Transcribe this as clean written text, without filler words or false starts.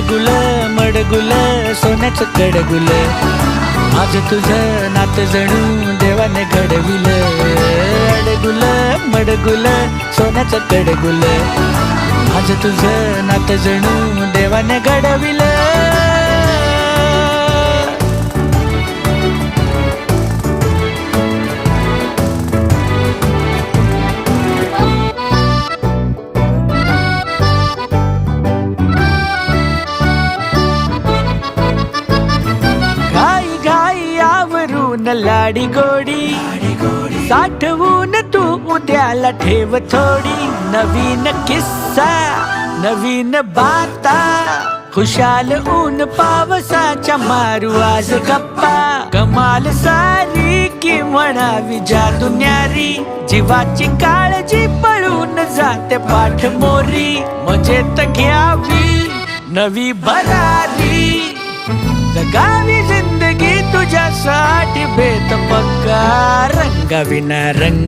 अडगुल मडगुल सोन्याचं कडगुल, आज तुझं नातं जणू देवाने घडविल. अडगुल मडगुल सोन्याचं कडगुल, आज तुझं नातं जणू देवाने घडविल. लाडी गोडी साठवून तू उद्याला ठेव थोडी. नवीन किस्सा नवीन बाता, खुशाल ऊन पावसाच्या मारू आज गप्पा. कमाल सारी की म्हणावी जादू न्यारी, जीवाची काळजी पळून जाते पाठ मोरी. मजेत घ्यावी नवी भरारी, जगावी जिंदगी तुझ्यासाठी बेत पक्का. रंगाविना रंग